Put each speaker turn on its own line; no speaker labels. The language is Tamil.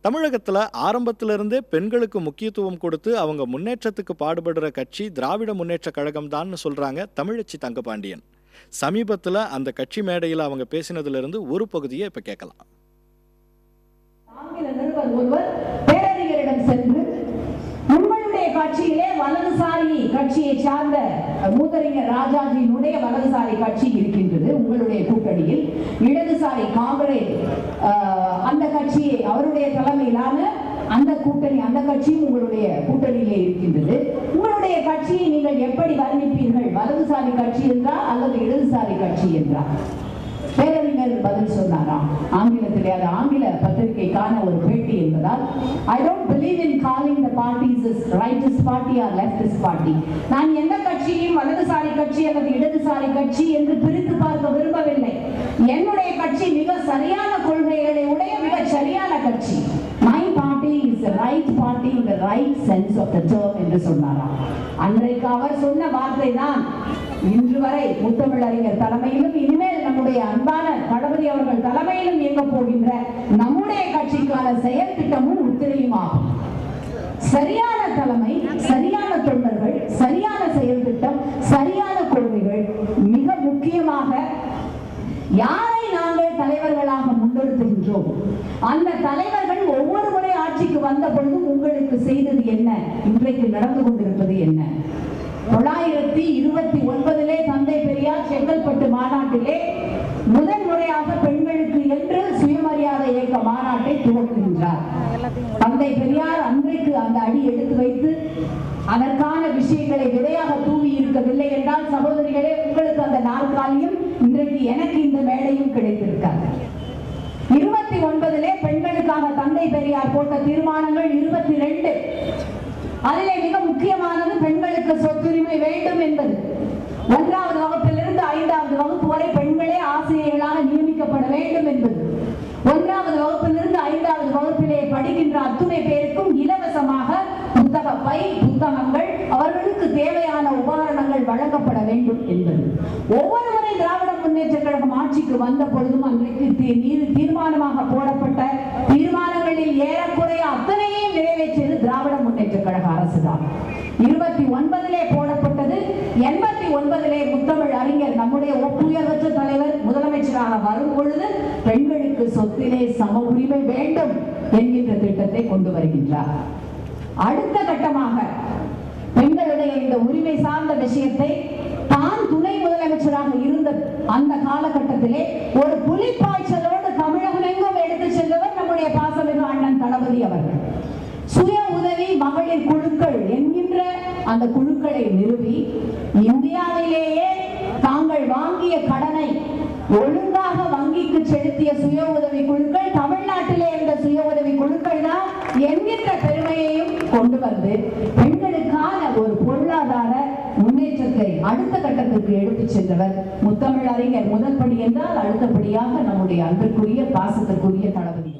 தமிழகத்தில் ஆரம்பத்திலிருந்தே பெண்களுக்கு முக்கியத்துவம் கொடுத்து அவங்க முன்னேற்றத்துக்கு பாடுபடுற கட்சி திராவிட முன்னேற்ற கழகம் தான் சொல்றாங்க தமிழச்சி தங்கபாண்டியன். சமீபத்தில் அந்த கட்சி மேடையில் அவங்க பேசினதிலிருந்து ஒரு பகுதியை இப்ப கேட்கலாம்.
ஆங்கில நிருபர் ஒருவர் பேரறிஞரிடம் சென்று உங்களுடைய கட்சியிலே வலதுசாரி கட்சியை சார்ந்த மூதறிஞர் ராஜாஜியினுடைய வலதுசாரி கட்சி இருக்கின்றது, உங்களுடைய கூட்டணியில் இடதுசாரி காங்கிரஸ் அந்த கட்சியை அவருடைய தலைமையிலான அந்த கூட்டணி அந்த கட்சியும் உங்களுடைய கூட்டணியிலே இருக்கின்றது. உங்களுடைய கட்சியை நீங்கள் எப்படி வர்ணிப்பீர்கள்? வலதுசாரி கட்சி என்றா அல்லது இடதுசாரி கட்சி என்றா? பேரறிஞர் பதில் சொன்னாராம் ஆங்கிலத்திலே. அது ஆங்கில பத்திரிகைக்கான ஒரு பேட்டி என்பதால், I don't believe in calling the parties as rightist party or leftist party. நான் எந்த கட்சியும் வலதுசாரி கட்சி அல்லது இடதுசாரி கட்சி என்று பிரித்து பார்க்க விரும்பவில்லை. என்னுடைய கட்சி மிக சரியான கொள்கைகளை உடைய மிக சரியான கட்சி. My party is the right party in the right sense of the term என்று சொன்னாராம். அன்றைக்கு அவர் சொன்ன வார்த்தை தான் இன்று வரை முத்தமிழறிஞர் தலைமையிலும் இனிமேல் நம்முடைய அன்பான தளபதி அவர்கள் தலைமையிலும் இயங்க போகின்ற நம்முடைய கட்சிக்கான செயல் திட்டமும் உத்திரையும் ஆகும். சரியான தலைமை, சரியான தொண்டர்கள், சரியான செயல் திட்டம், சரியான கொள்கைகள், மிக முக்கியமாக யாரை நாங்கள் தலைவர்களாக முன்னெடுத்துகின்றோம் அந்த தலைவர்கள் ஒவ்வொரு முறை ஆட்சிக்கு வந்த பொழுதும் உங்களுக்கு செய்தது என்ன, இன்றைக்கு நடந்து கொண்டிருப்பது என்ன? 929 தந்தை பெரியார் செங்கல்பட்டு மாநாட்டிலே முதல் முறையாக பெண்களுக்கு என்று சுயமரியாதை இயக்க மாநாட்டை துவக்குகின்றார். தந்தை பெரியார் அன்றைக்கு அந்த அடி எடுத்து வைத்து அதற்கான விஷயங்களை விதையாக தூவி இருக்கவில்லை என்றால், சகோதரிகளே, உங்களுக்கு அந்த நாற்காலியும் இன்றைக்கு எனக்கு இந்த மேடையும் கிடைத்திருக்காங்க. 29 பெண்களுக்காக தந்தை பெரியார் போட்ட தீர்மானங்கள் 22. அதிலே மிக முக்கியமானது பெண்களுக்கு சொத்துரிமை வேண்டும் என்பது. 1வது வகுப்பிலிருந்து 5வது வகுப்பு வரை பெண்களே ஆசிரியர்களாக நியமிக்கப்பட வேண்டும் என்பது. 1வது வகுப்பிலிருந்து 5வது வகுப்பிலே படிக்கின்ற அத்துணை பேருக்கும் இலவசமாக புத்தக பை, புத்தகங்கள், அவர்களுக்கு தேவையான உபகரணங்கள் வழங்கப்பட வேண்டும் என்பது. ஒவ்வொரு முறை திராவிட முன்னேற்ற கழகம் ஆட்சிக்கு வந்த பொழுதும் அன்றைக்கு தீர்மானமாக போடப்பட்ட தீர்மானங்களில் ஏறக்குறைய அத்தனையும் நிறைவேற்றியது திராவிட முன்னேற்ற கழக அரசுதான். 29 போடப்பட்டது. 89 முத்தமிழ் அறிஞர் நம்முடைய ஒப்புயர்வற்ற தலைவர் முதலமைச்சராக வரும் பொழுது பெண்களுக்கு சொத்திலே சம உரிமை வேண்டும் என்கின்ற திட்டத்தை கொண்டு வருகின்றார். அடுத்த கட்டமாக பெண்களுடைய இந்த உரிமை சார்ந்த விஷயத்தை தான் துணை முதலமைச்சராக இருந்த அந்த காலகட்டத்திலே ஒரு புலிப்பாய்ச்சலோடு தமிழகம் எங்கும் எடுத்து சென்றவர் நம்முடைய பாசமிகு அண்ணன் தளபதி அவர்கள். சுய உதவி மகளிர் குழுக்கள் என்கின்ற அந்த குழுக்களை நிறுவி இந்தியாவிலேயே தாங்கள் வாங்கிய கடனை ஒழுங்காக வங்கிக்கு செலுத்திய சுய உதவி குழுக்கள் தமிழ்நாட்டிலே இருந்த சுய உதவி குழுக்கள் தான் என்கின்ற பெருமையையும் கொண்டு வந்து பெண்களுக்கான ஒரு பொருளாதார முன்னேற்றத்தை அடுத்த கட்டத்திற்கு எடுத்து சென்றவர் முத்தமிழ் அறிஞர். முதல் படி என்றால் அடுத்தபடியாக நம்முடைய அன்பிற்குரிய பாசத்திற்குரிய தளபதி.